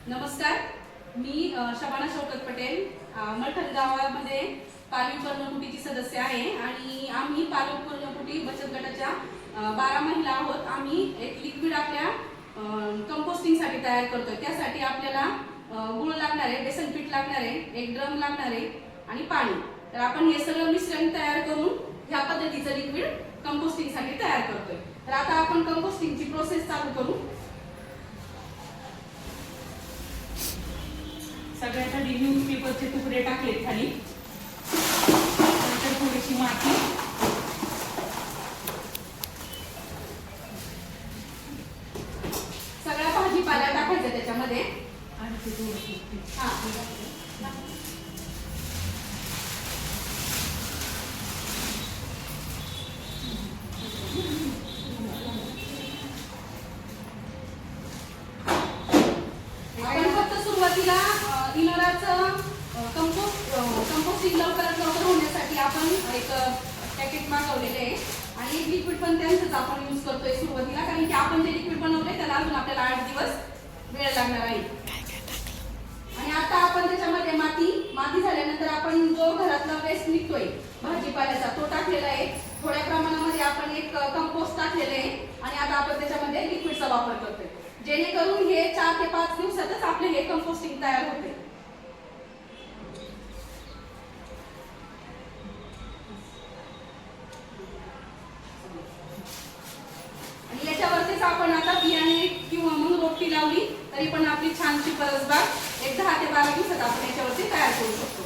नमस्कार, मी शबाना शौकत पटेल, मलठण गावामध्ये पालवी पर्णकुटीची सदस्य आहे आणि आम्ही पालवी पर्णकुटी बचत गटाच्या 12 महिला आहोत। आम्ही एक लिक्विड आपल्या कंपोस्टिंगसाठी तयार करतोय। त्यासाठी आपल्याला गुळ लागणार आहे, बेसन पीठ लागणार आहे, एक ड्रम लागणार आहे आणि पाणी। तर आपण हे सगळं मिश्रण तयार करून ह्या पद्धतीचं लिक्विड कंपोस्टिंगसाठी तयार करतोय। तर आता आपण कंपोस्टिंगची प्रोसेस चालू करू। सगळ्यात आधी न्यूजपेपरचे तुकडे टाकलेत खाली, नंतर थोडीशी माती, सगळ्या भाजीपाला टाकायचं त्याच्यामध्ये आणि ते आपण फक्त सुरुवातीला इनोराचं कंपोस्टिंग लवकरात लवकर होण्यासाठी आपण एक पॅकेट मागवलेले आहे आणि एक लिक्विड पण त्यांचंच आपण यूज करतोय सुरुवातीला, कारण की आपण जे लिक्विड बनवलंय त्याला अजून आपल्याला 8 दिवस वेळ लागणार आहे। आणि आता आपण त्याच्यामध्ये माती झाल्यानंतर आपण जो घरातला वेस्ट निघतोय भाजीपाल्याचा तो टाकलेला आहे। थोड्या प्रमाणामध्ये आपण एक कंपोस्ट टाकलेलं आहे आणि आता आपण त्याच्यामध्ये लिक्विडचा वापर करतोय, जेणेकरून हे 4 ते 5 दिवसातच आपले हे कंपोस्टिंग तयार होते। आणि याच्यावरतीच आपण आता बियाणे किंवा मग रोपटी लावली तरी पण आपली छानशी परसबाग एक 10 ते 12 दिवसात आपण याच्यावरती तयार करू शकतो।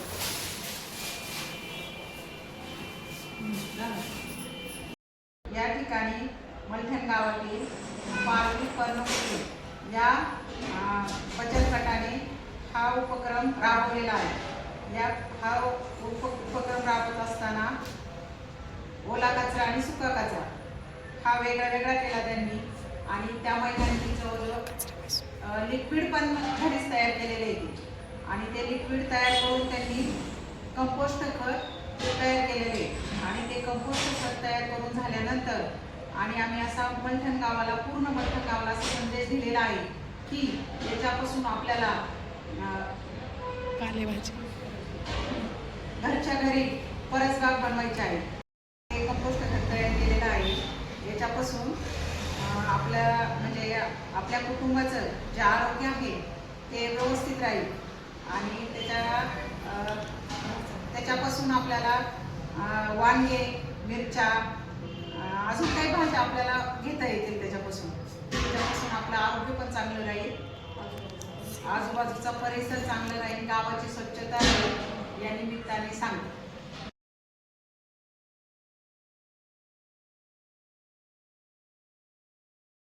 या ठिकाणी मलठण गावातील पालवी पर्णकुटी या बचत गटाने हा उपक्रम राबवलेला आहे। हा उपक्रम राबवत असताना ओला कचरा आणि सुका कचरा हा वेगळा केला त्यांनी आणि त्या महिलांनी जवळजवळ लिक्विड पण घरीच तयार केलेले आहे आणि ते लिक्विड तयार करून त्यांनी कंपोस्ट खत तयार केलेले आणि ते कंपोस्ट खत तयार करून झाल्यानंतर आणि आम्ही असा पूर्ण मलठण गावाला असा संदेश दिलेला आहे की याच्यापासून आपल्याला घरच्या घरी परसबाग बनवायची आहे। हे कंपोस्ट खत तयार केलेलं आहे, याच्यापासून आपल्या कुटुंबाचं जे आरोग्य आहे ते व्यवस्थित राहील आणि त्याच्यापासून आपल्याला वांगे, मिरच्या, अजून काही भाज्या आपल्याला घेता येतील। त्याच्यापासून आपलं आरोग्य पण चांगलं राहील, आजूबाजूचा परिसर चांगला राहील, गावाची स्वच्छता राहील या निमित्ताने सांगते।